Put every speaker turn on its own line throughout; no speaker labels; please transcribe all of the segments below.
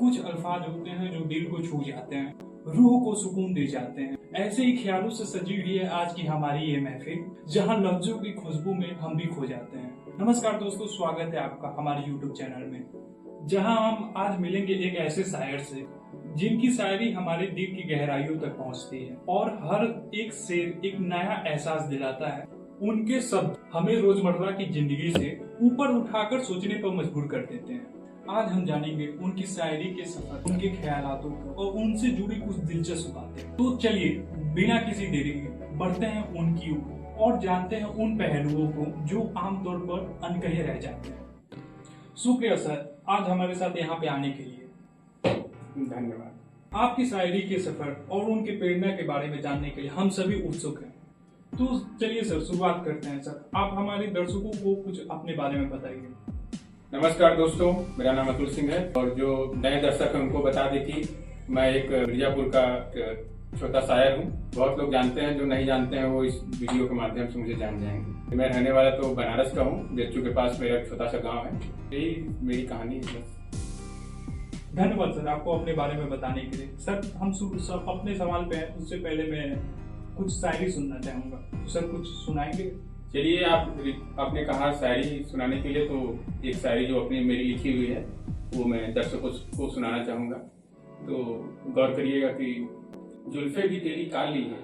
कुछ अल्फाज होते हैं जो दिल को छू जाते हैं, रूह को सुकून दे जाते हैं। ऐसे ही ख्यालों से सजी हुई है आज की हमारी ये महफिल, जहां लफ्जों की खुशबू में हम भी खो जाते हैं। नमस्कार दोस्तों, स्वागत है आपका हमारे YouTube चैनल में, जहां हम आज मिलेंगे एक ऐसे शायर से जिनकी शायरी हमारे दिल की गहराइयों तक पहुंचती है और हर एक शेर एक नया एहसास दिलाता है। उनके शब्द हमें रोजमर्रा की जिंदगी से ऊपर उठाकर सोचने पर मजबूर कर देते हैं। आज हम जानेंगे उनकी शायरी के सफर, उनके ख्यालातों को और उनसे जुड़ी कुछ दिलचस्प बातें। तो चलिए बिना किसी देरी के बढ़ते हैं उनकी ओर और जानते हैं उन पहलुओं को जो आमतौर पर अनकहे रह जाते हैं। शुक्रिया सर, आज हमारे साथ यहाँ पे आने के लिए।
धन्यवाद।
आपकी शायरी के सफर और उनके प्रेरणा के बारे में जानने के लिए हम सभी उत्सुक हैं। तो चलिए सर, शुरुआत करते हैं। सर, आप हमारे दर्शकों को कुछ अपने बारे में बताइए।
नमस्कार दोस्तों, मेरा नाम अतुल सिंह है और जो नए दर्शक हैं उनको बता दें कि मैं एक मिर्जापुर का छोटा शायर हूँ। बहुत लोग जानते हैं, जो नहीं जानते हैं वो इस वीडियो के माध्यम से मुझे जान जाएंगे। मैं रहने वाला तो बनारस का हूँ, बेच्चू के पास मेरा एक छोटा सा गाँव है। यही मेरी कहानी है।
धन्यवाद सर आपको अपने बारे में बताने के लिए। सर, हम अपने सवाल पे हैं, उससे पहले मैं कुछ शायरी सुनना चाहूंगा, तो सर कुछ सुनाएंगे?
चलिए, आपने कहा शायरी सुनाने के लिए, तो एक शायरी जो अपनी मेरी लिखी हुई है वो मैं दर्शकों को सुनाना चाहूंगा। तो गौर करिएगा कि जुल्फे भी तेरी काली है,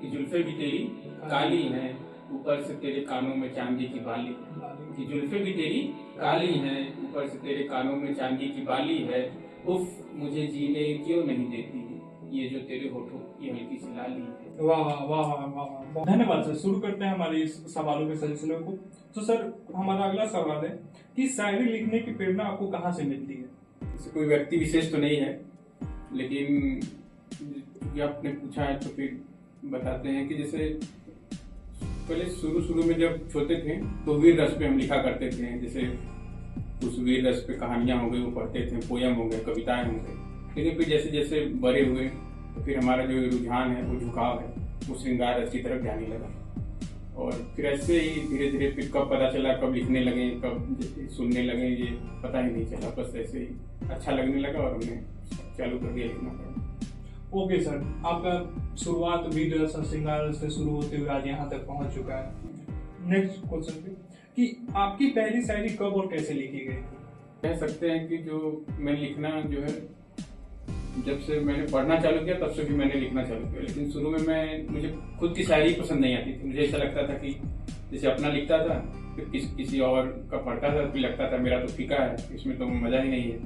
कि जुल्फे भी तेरी काली है, ऊपर से तेरे कानों में चांदी की बाली है। कि जुल्फे भी तेरी काली है, ऊपर से तेरे कानों में चांदी की बाली है। उफ, मुझे जीने क्यों नहीं देती ये जो तेरे होठों की हल्की सी लाली है।
वाह वाह वाह वाह वाह, धन्यवाद सर। शुरू करते हैं हमारे इस सवालों के सिलसिले को। तो सर, हमारा अगला सवाल है कि शायरी लिखने की प्रेरणा आपको कहाँ से मिलती है?
जैसे कोई व्यक्ति विशेष तो नहीं है, लेकिन क्योंकि आपने पूछा है तो फिर बताते हैं कि जैसे पहले शुरू में जब छोटे थे तो वीर रस पे हम लिखा करते थे। जैसे उस वीर रस पे कहानियां हो गई वो पढ़ते थे, पोयम हो गए, कविताएं हो गई। लेकिन फिर जैसे जैसे बड़े हुए तो फिर हमारा जो रुझान है, वो झुकाव है, वो श्रृंगार रस की तरफ जाने लगा। और फिर ऐसे ही धीरे धीरे फिर कब पता चला, कब लिखने लगे, कब सुनने लगे, ये पता ही नहीं चला। बस ऐसे ही अच्छा लगने लगा और हमने चालू कर दिया लिखना।
ओके सर, आपका शुरुआत वीर रस और श्रृंगार रस से शुरू होते हुए आज यहाँ तक पहुँच चुका है। नेक्स्ट क्वेश्चन कि आपकी पहली शायरी कब और कैसे लिखी गई?
कह सकते हैं कि जो मैं लिखना जो है, जब से मैंने पढ़ना चालू किया तब से भी मैंने लिखना चालू किया। लेकिन शुरू में मुझे खुद की शायरी पसंद नहीं आती थी। मुझे ऐसा लगता था कि जैसे अपना लिखता था, फिर किसी और का पढ़ता था, फिर लगता था मेरा तो फीका है, इसमें तो मजा ही नहीं है।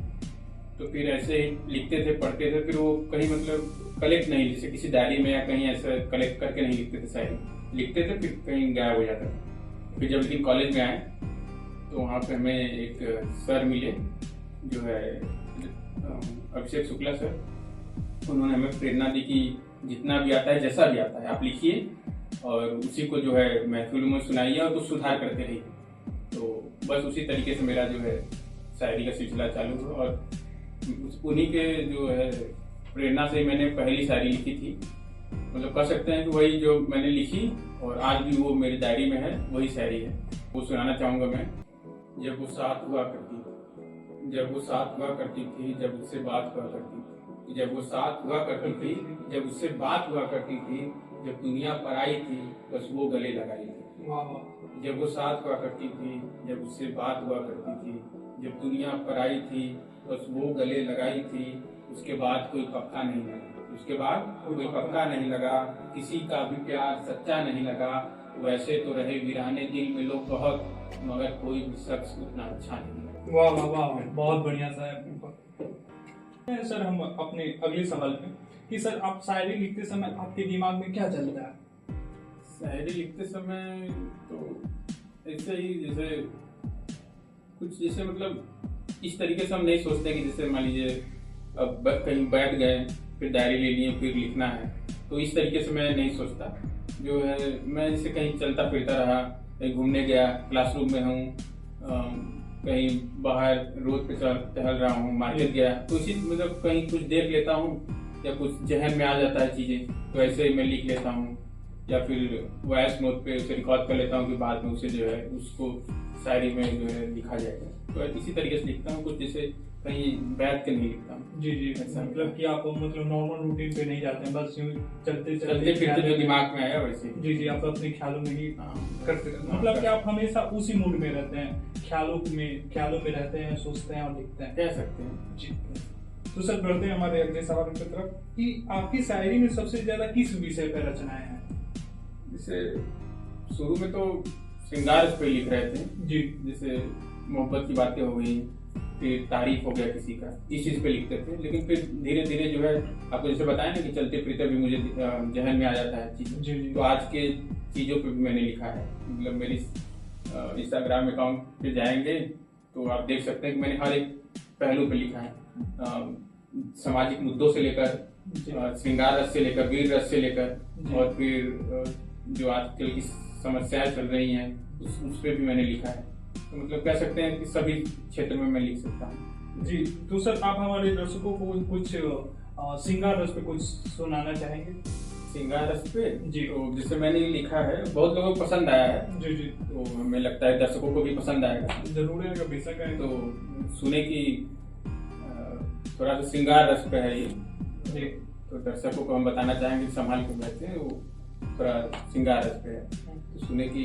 तो फिर ऐसे ही लिखते थे, पढ़ते थे, फिर वो कहीं मतलब कलेक्ट नहीं, जैसे किसी डायरी में या कहीं ऐसा कलेक्ट करके नहीं लिखते थे शायरी। लिखते थे फिर कहीं गायब हो जाता था। फिर जब लेकिन कॉलेज में आए तो वहाँ पे हमें एक सर मिले जो है अभिषेक शुक्ला सर। उन्होंने हमें प्रेरणा दी कि जितना भी आता है, जैसा भी आता है, आप लिखिए और उसी को जो है महफिल में सुनाइए और कुछ सुधार करते रहिए। तो बस उसी तरीके से मेरा जो है शायरी का सिलसिला चालू हुआ और उन्हीं के जो है प्रेरणा से मैंने पहली शायरी लिखी थी। मतलब कह सकते हैं कि वही जो मैंने लिखी और आज भी वो मेरी डायरी में है, वही शायरी है। वो सुनाना चाहूँगा मैं। जब वो साथ हुआ करती थी, जब वो साथ हुआ करती थी, जब उससे बात हुआ करती थी, जब वो साथ हुआ करती थी, जब उससे बात हुआ करती थी, जब दुनिया पर आई थी बस वो गले लगाई थी। जब वो साथ हुआ करती थी, जब उससे बात हुआ करती थी, जब दुनिया पर आई थी बस वो गले लगाई थी। उसके बाद कोई पक्का नहीं लगा, उसके बाद कोई पक्का नहीं लगा, किसी का भी प्यार सच्चा नहीं लगा। वैसे तो रहे वीराने दिल में लोग बहुत, मगर कोई भी शख्स उतना अच्छा नहीं लगा।
वाह वाह वाह, बहुत बढ़िया सर। सर, हम अपने अगले सवाल पे कि सर, आप शायरी लिखते समय आपके दिमाग में क्या चलता है?
शायरी लिखते समय तो ऐसे ही जैसे कुछ जैसे मतलब इस तरीके से हम नहीं सोचते कि जैसे मान लीजिए अब कहीं बैठ गए, फिर डायरी ले लिए, फिर लिखना है, तो इस तरीके से मैं नहीं सोचता। जो है मैं जैसे कहीं चलता फिरता रहा, कहीं घूमने गया, क्लासरूम में हूँ, कहीं बाहर रोड पे टहल रहा हूँ, मार्केट गया, तो इसी मतलब कहीं कुछ देख लेता हूँ या कुछ जहन में आ जाता है चीज़ें, तो ऐसे ही मैं लिख लेता हूँ। या फिर वॉइस नोट पे उसे रिकॉर्ड कर लेता हूँ कि बाद में उसे जो है उसको शायरी में जो है लिखा जाएगा। तो इसी तरीके से लिखता हूँ। कुछ जैसे कहीं बैठ के नहीं लिखता हूँ।
जी जी,
ऐसा
मतलब कि आप मतलब नॉर्मल रूटीन पे नहीं जाते हैं, बस यूं चलते
चलते फिरते जो दिमाग में आया वैसे ही।
जी जी, आप अपने ख्यालों में ही
हाँ।
करते रहते हैं, मतलब कि आप हमेशा उसी मूड में रहते हैं, ख्यालों में रहते हैं, सोचते हैं और लिखते हैं,
कह सकते हैं।
जी। तो सर बढ़ते हैं हमारे अगले सवाल की तरफ कि आपकी शायरी में सबसे ज्यादा किस विषय पर रचनाएं हैं?
जैसे शुरू में तो श्रृंगार पे लिख रहे थे
जी।
जैसे मोहब्बत की बातें हो गई, फिर तारीफ हो गया किसी का, इस चीज पे लिखते थे। लेकिन फिर धीरे धीरे जो है, आपको जैसे बताया ना कि चलते फिरते भी मुझे जहन में आ जाता है चीज,
जी जी।
तो आज के चीजों पे भी मैंने लिखा है। मतलब मेरी इंस्टाग्राम अकाउंट पे जाएंगे तो आप देख सकते हैं कि मैंने हर एक पहलू पे लिखा है, सामाजिक मुद्दों से लेकर श्रृंगार रस से लेकर वीर रस से लेकर, और फिर जो आजकल की समस्याएं चल रही हैं उस पे भी मैंने लिखा है। तो मतलब कह सकते हैं कि सभी क्षेत्र में मैं लिख सकता हूँ।
जी, तो सर आप हमारे दर्शकों को कुछ श्रृंगार रस पे कुछ सुनाना चाहेंगे?
श्रृंगार रस पे
जी।
तो जैसे मैंने लिखा है, बहुत लोगों को पसंद आया है।
जी जी,
तो हमें लगता है दर्शकों को भी पसंद आएगा।
जरूर है, बेशक है।
तो सुने कि थोड़ा सा श्रृंगार रस पे है ये
जी।
तो दर्शकों को हम बताना चाहेंगे कि संभाल के बैठे हैं, वो थोड़ा श्रृंगार रस पे है। तो सुने कि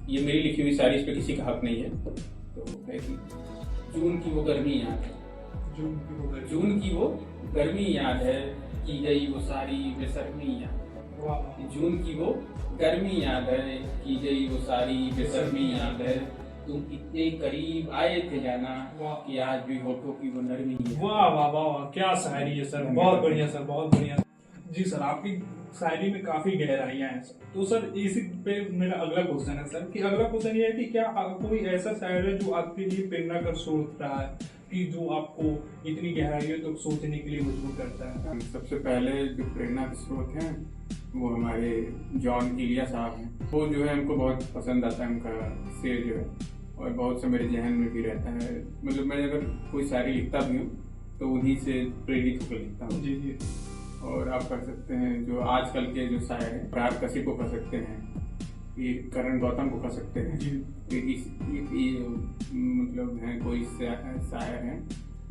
ये मेरी लिखी हुई शायरी, इस पे किसी का हक नहीं है। तो है कि जून की वो गर्मी याद है,
जून
जून की वो गर्मी याद है, की गई वो सारी बेशर्मी याद है।
वाह।
जून की वो गर्मी याद है, की गई वो सारी बेशर्मी याद है, तुम इतने करीब आए थे जाना कि आज भी होठों की वो नरमी है।
वाह वाह वाह वाह, क्या शायरी है सर, बहुत बढ़िया सर, बहुत बढ़िया। जी सर, आपकी शायरी में काफी गहराइयां हैं सर। तो सर इसी पे मेरा अगला क्वेश्चन है सर, कि अगला क्वेश्चन ये है कि क्या कोई ऐसा शायर है जो आपके लिए प्रेरणा का स्रोत रहा है, कि जो आपको इतनी गहराइयों तक सोचने के लिए मजबूर करता है?
सबसे पहले जो प्रेरणा के स्रोत हैं वो हमारे जॉन इलिया साहब हैं। वो जो है हमको बहुत पसंद आता है, उनका शेर जो है, और बहुत से मेरे जहन में भी रहता है। मतलब मैं अगर कोई शायरी लिखता भी हूँ तो उन्हीं से प्रेरित होकर लिखता हूँ।
जी जी।
और आप कर सकते हैं जो आजकल के जो शायर हैं, प्रार कशिप को कर सकते हैं, ये करण गौतम को कर सकते हैं। फिर ये मतलब है कोई शायर हैं,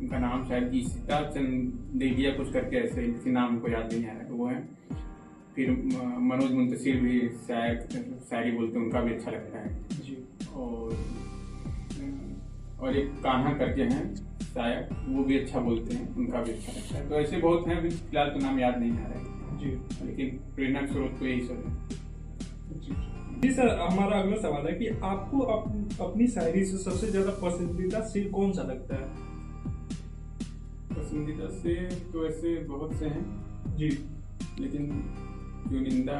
उनका नाम शायद ईशिता चंद देविया कुछ करके ऐसे, किसी नाम हमको याद नहीं आ रहा है, तो वो है। फिर मनोज मुंतशिर भी शायरी बोलते हैं, उनका भी अच्छा लगता है
जी।
और एक कान्हा करके हैं शायर, वो भी अच्छा बोलते हैं, उनका भी अच्छा लगता है। तो ऐसे बहुत हैं, अभी फिलहाल तो नाम याद नहीं आ रहा है
जी,
लेकिन प्रेरणा के स्रोत तो यही सब है।
जी सर, हमारा अगला सवाल है कि आपको अपनी शायरी से सबसे ज्यादा पसंदीदा शेर कौन सा लगता है?
पसंदीदा शेर तो ऐसे बहुत से हैं
जी,
लेकिन जो निंदा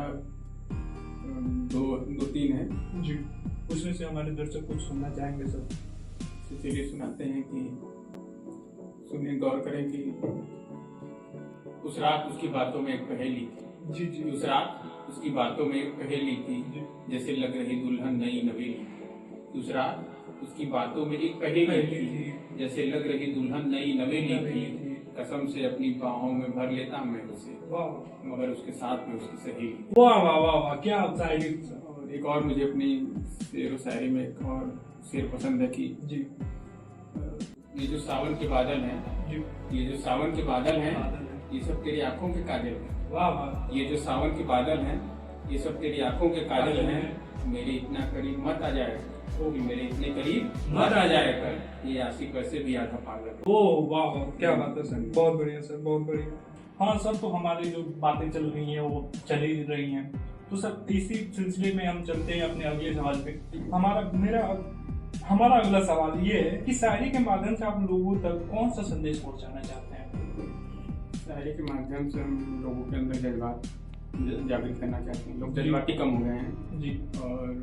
दो तीन है
जी, उसमें से हमारे दर्शक कुछ सुनना चाहेंगे सर?
तो चलिए सुनाते हैं कि सुनिए, गौर करें कि उस रात उसकी बातों में एक पहेली थी।
जी जी।
उस रात उसकी बातों में एक पहेली थी, जैसे लग रही दुल्हन नई नवेली। उस रात उसकी बातों में एक पहेली थी, जैसे लग रही दुल्हन नई नवेली थी। कसम से अपनी बाहों में भर लेता मैं उसे, मगर उसके साथ में उसकी सहेली।
वाह वाह वाह वाह, क्या शायरी।
और एक और मुझे अपनी शेर व शायरी में एक और शेर पसंद है कि
जी,
ये जो सावन के बादल हैं,
जी,
ये जो सावन के बादल हैं, ये सब तेरी आंखों के काजल हैं।
वाह वाह।
ये जो सावन के बादल हैं, ये सब तेरी आंखों के काजल हैं। मेरे इतना करीब मत आ जाए, मेरे इतने करीब मत आ जाए कर, ये आशिक वैसे भी आधा पागल।
ओ वाह, क्या बात है सर, बहुत बढ़िया सर, बहुत बढ़िया। हाँ सर, तो हमारी जो बातें चल रही हैं वो चल ही रही हैं। तो सर इसी सिलसिले में हम चलते हैं अपने अगले सवाल पे। हमारा अगला सवाल ये है कि शायरी के माध्यम से आप लोगों तक कौन सा संदेश पहुंचाना चाहते हैं?
शायरी के माध्यम से हम लोगों के अंदर जज्बात जागृत करना चाहते हैं। लोग जज्बाती कम हो गए हैं
जी,
और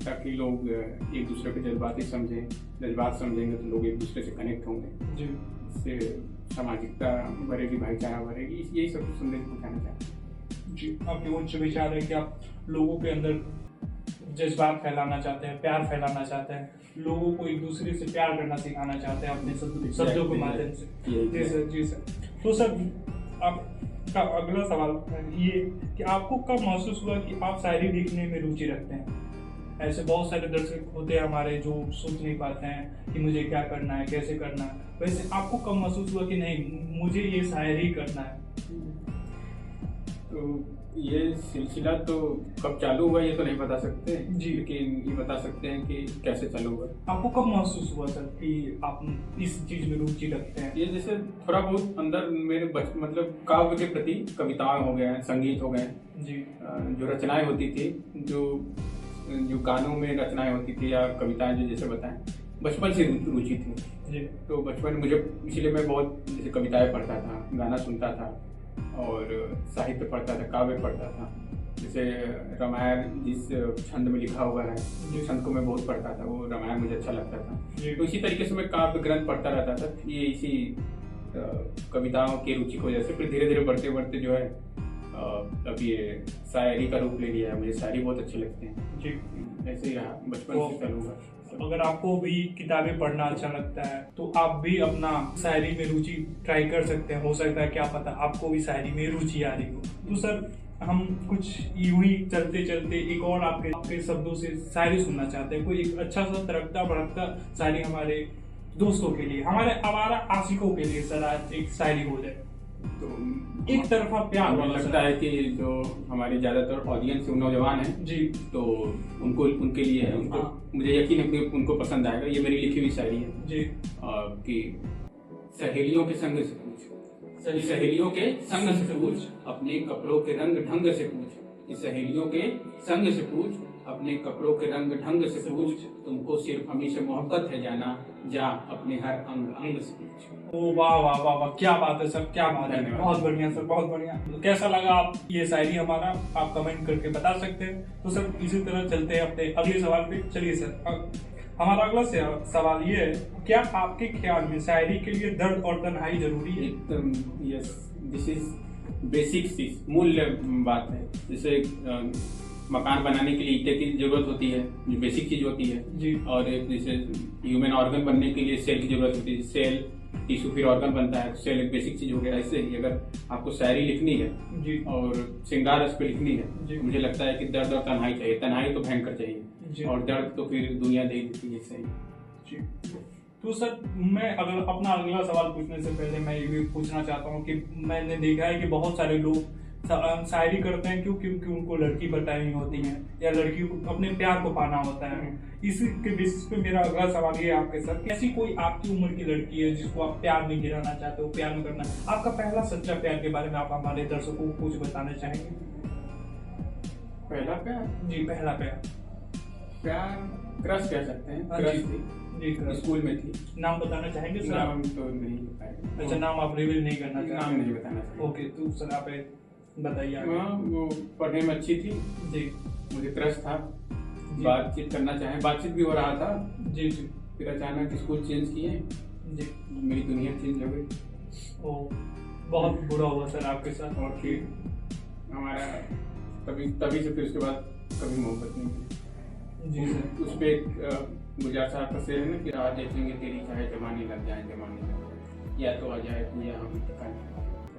ताकि लोग एक दूसरे को जज्बाती समझें, जज्बात समझेंगे तो लोग एक दूसरे से कनेक्ट होंगे
जी,
इससे सामाजिकता बढ़ेगी, भाईचारा बढ़ेगी। यही सब कुछ संदेश पहुंचाना चाहते हैं।
जी, आपके उच्च विचार है कि आप लोगों के अंदर जज्बात फैलाना चाहते हैं, प्यार फैलाना चाहते हैं, लोगों को एक दूसरे से प्यार करना सिखाना चाहते हैं अपने शब्दों के माध्यम से। जी सर, जी सर। तो सर आपका अगला सवाल ये कि आपको कब महसूस हुआ कि आप शायरी लिखने में रुचि रखते हैं? ऐसे बहुत सारे दर्शक होते हैं हमारे जो सोच नहीं पाते हैं कि मुझे क्या करना है, कैसे करना है। वैसे आपको कब महसूस हुआ कि नहीं मुझे ये शायरी करना है?
तो ये सिलसिला तो कब चालू हुआ ये तो नहीं बता सकते
जी।
लेकिन ये बता सकते हैं कि कैसे चालू हुआ।
आपको कब महसूस हुआ सर कि आप इस चीज में रुचि रखते हैं?
ये जैसे थोड़ा बहुत अंदर मेरे मतलब काव्य के प्रति कविताएं हो गए, संगीत हो गए
जी।
जो रचनाएं होती थी, जो गानों में रचनाएं होती थी या कविताएं जो जैसे बताएं, बचपन से रुचि थी
जी।
तो बचपन मुझे इसलिए मैं बहुत जैसे कविताएं पढ़ता था, गाना सुनता था और साहित्य पढ़ता था, काव्य पढ़ता था। जैसे रामायण जिस छंद में लिखा हुआ है उस छंद को मैं बहुत पढ़ता था, वो रामायण मुझे अच्छा लगता था। तो इसी तरीके से मैं काव्य ग्रंथ पढ़ता रहता था। ये इसी कविताओं की रुचि की वजह से फिर धीरे धीरे बढ़ते बढ़ते जो है अब ये शायरी का रूप ले लिया है। मुझे शायरी बहुत अच्छी लगती है
जी।
ऐसे ही रहा, बचपन से चालू हुआ।
अगर आपको भी किताबें पढ़ना अच्छा लगता है तो आप भी अपना शायरी में रुचि ट्राई कर सकते हैं। हो सकता है क्या पता आपको भी शायरी में रुचि आ रही हो। तो सर हम कुछ यूं ही चलते चलते एक और आपके शब्दों से शायरी सुनना चाहते हैं। कोई एक अच्छा सा तड़कता भड़कता शायरी हमारे दोस्तों के लिए, हमारा आशिकों के लिए सर आज एक शायरी हो जाए
तो
एक तरफा प्यार
मुझे
वाला
लगता है कि जो हमारी ज्यादातर ऑडियंस नौजवान है
जी,
तो उनके लिए है। उनको मुझे यकीन है कि उनको पसंद आएगा। ये मेरी लिखी हुई शायरी है
जी।
कि सहेलियों के संग से पूछ, सहेलियों के संग से पूछ, अपने कपड़ों के रंग ढंग से पूछ। सहेलियों के संग से पूछ, अपने कपड़ों के रंग ढंग से पूछ। तुमको सिर्फ हमी से मोहब्बत है जाना, जा अपने हर अंग अंग से पूछ।
ओ वाह वाह वाह वाह, क्या बात है सर, क्या बात है।
धन्यवाद।
बहुत बढ़िया सर, बहुत बढ़िया। तो कैसा लगा आप ये शायरी हमारा, आप कमेंट करके बता सकते हैं। तो सर इसी तरह चलते हैं अपने अगले सवाल पे। चलिए सर, हमारा अगला सवाल ये है, क्या आपके ख्याल में शायरी के लिए दर्द और तन्हाई जरूरी है?
एकदम यस, दिस इज बेसिक चीज, मूल्य बात है। जैसे मकान बनाने के लिए ईंटें की जरूरत होती है, जो बेसिक चीज होती है
जी।
और एक जैसे ह्यूमन ऑर्गन बनने के लिए सेल की जरूरत होती है। सेल टिश्यू फिर ऑर्गन बनता है, सेल एक बेसिक चीज हो गया। ऐसे ही अगर आपको शायरी लिखनी है
जी
और श्रृंगार रस पे लिखनी
जी।
है, मुझे लगता है कि दर्द और तन्हाई चाहिए। तन्हाई तो भयंकर
जी।
चाहिए और दर्द तो फिर दुनिया दे देती है। सही
जी। तो सर मैं अगर अपना अगला सवाल पूछने से पहले मैं ये भी पूछना चाहता हूँ कि मैंने देखा है कि बहुत सारे लोग शायरी करते हैं क्योंकि उनको लड़की बतानी होती है या लड़की को अपने प्यार को पाना होता है। इसी के बेसिस पे मेरा अगला सवाल ये है आपके साथ, ऐसी कोई आपकी उम्र की लड़की है जिसको आप प्यार में गिराना चाहते हो, प्यार में करना, आपका पहला सच्चा प्यार के बारे में आप हमारे दर्शकों को कुछ बताना चाहेंगे?
पहला प्यार
जी, पहला प्यार,
क्रश कह सकते हैं। क्रश थी
जी,
स्कूल में थी।
नाम बताना चाहेंगे सर?
नाम तो नहीं बताएंगे।
अच्छा, नाम आप रिवील नहीं करना चाहते?
नाम नहीं बताना चाहिए।
ओके, तो सर आप बताइए आगे।
हाँ, वो पढ़ने में अच्छी थी
जी।
मुझे क्रश था,
जी।
बातचीत करना चाहे, बातचीत भी हो रहा था।
जी जी
फिर अचानक स्कूल चेंज किए,
जी।
मेरी दुनिया चेंज हो गई।
ओ, बहुत बुरा हुआ सर आपके साथ।
और फिर हमारा तभी से फिर उसके बाद कभी मोहब्बत नहीं हुई।
जी सर।
उस पे गुलजार साहब का शेर है ना कि आज देखेंगे तेरी चाहे जमाने लग जाए, जमाने लग जाए, या तो आ जाए तू या हम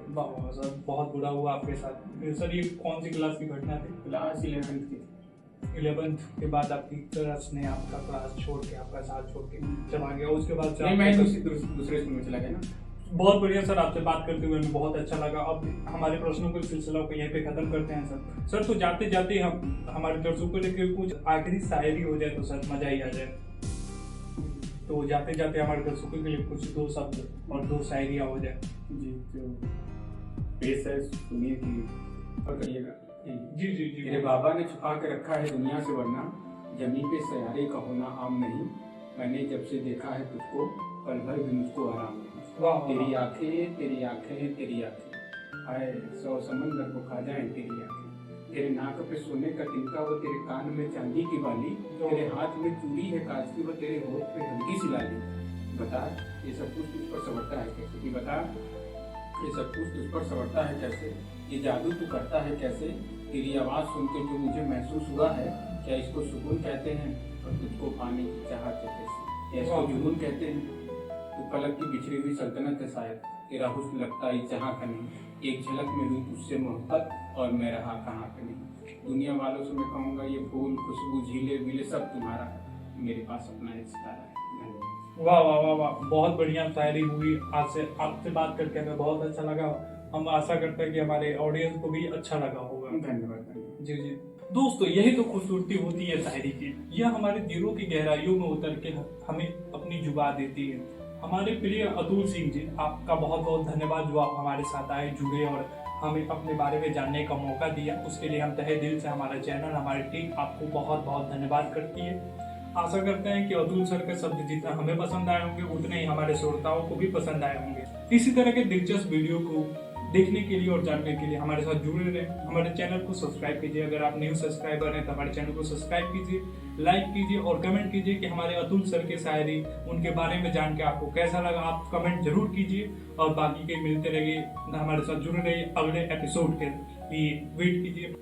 वाह वाह सर, बहुत बुरा हुआ आपके साथ। सर ये कौन सी क्लास की घटना थी?
क्लास 11th की।
11th के बाद आपकी क्रश ने आपका क्लास छोड़ के, आपका साथ छोड़ के चला गया। उसके बाद से
नहीं, मैं दूसरे स्कूल में चला गया ना।
बहुत बढ़िया सर, आपसे बात करते हुए हमें बहुत अच्छा लगा। अब हमारे प्रश्नों के सिलसिला को यहीं पे खत्म करते हैं सर। तो जाते जाते हम हमारे दर्शकों को लेकर कुछ आखिरी शायरी हो जाए तो सर मजा ही आ जाए। तो जाते जाते हमारे दर्शकों के लिए कुछ 2 शब्द और 2 शायरियाँ हो जाए।
जी, जो पेश है सुनिए कि और करिएगा।
जी जी जी।
मेरे बाबा ने छुपा के रखा है दुनिया से, वरना जमीन पे सयारे का होना आम नहीं। मैंने जब से देखा है तुझको, पल भर भी मुझको आराम नहीं। तेरी आंखें, तेरी आंखें, तेरी आंखें, हाय 100 समंदर को खा जाए तेरी आंखें। तेरे नाक पे सोने का तिनका, वो तेरे कान में चांदी की बाली, तेरे हाथ में चूड़ी है कांच की, वो तेरे होठ पे हल्की सी लाली। बता ये सब कुछ तुझ पर संवरता है कैसे? बता ये सब कुछ तुझ पर संवरता है कैसे? ये जादू तू करता है कैसे? तेरी आवाज सुन के जो मुझे महसूस हुआ है, क्या इसको सुकून कहते हैं और तुझको पाने की चाहत है कैसे? या इसको जुनून कहते हैं? तू पलक की बिछड़ी हुई सल्तनत है शायद, तेरा हुस्न लगता है जहाँ का नहीं। एक झलक में हुई तुझसे मोहब्बत और मैं रहा कहाँ पे नहीं। दुनिया वालों से मैं कहूँगा ये फूल, खुशबू, झीले वीले सब तुम्हारा मेरे पास अपना एक सितारा है। धन्यवाद।
वाह वाह वाह वाह, बहुत बढ़िया शायरी हुई। आज से आपसे बात करके हमें बहुत अच्छा लगा। हम आशा करते हैं कि हमारे ऑडियंस को भी अच्छा लगा होगा।
धन्यवाद।
जी जी दोस्तों, यही तो खूबसूरती होती है शायरी की। यह हमारे दिलों की गहराइयों में उतर के हमें अपनी जुबा देती है। हमारे प्रिय अतुल सिंह जी, आपका बहुत बहुत धन्यवाद जो आप हमारे साथ आए, जुड़े और हमें अपने बारे में जानने का मौका दिया। उसके लिए हम तहे दिल से, हमारा चैनल, हमारी टीम आपको बहुत बहुत धन्यवाद करती है। आशा करते हैं कि अतुल सर के शब्द जितना हमें पसंद आए होंगे उतने ही हमारे श्रोताओं को भी पसंद आए होंगे। इसी तरह के दिलचस्प वीडियो को देखने के लिए और जानने के लिए हमारे साथ जुड़े रहें। हमारे चैनल को सब्सक्राइब कीजिए। अगर आप न्यू सब्सक्राइबर हैं तो हमारे चैनल को सब्सक्राइब कीजिए, लाइक कीजिए और कमेंट कीजिए कि हमारे अतुल सर के शायरी, उनके बारे में जान के आपको कैसा लगा। आप कमेंट जरूर कीजिए और बाकी के मिलते रहिए, हमारे साथ जुड़े रहिए। अगले एपिसोड के लिए वेट कीजिए।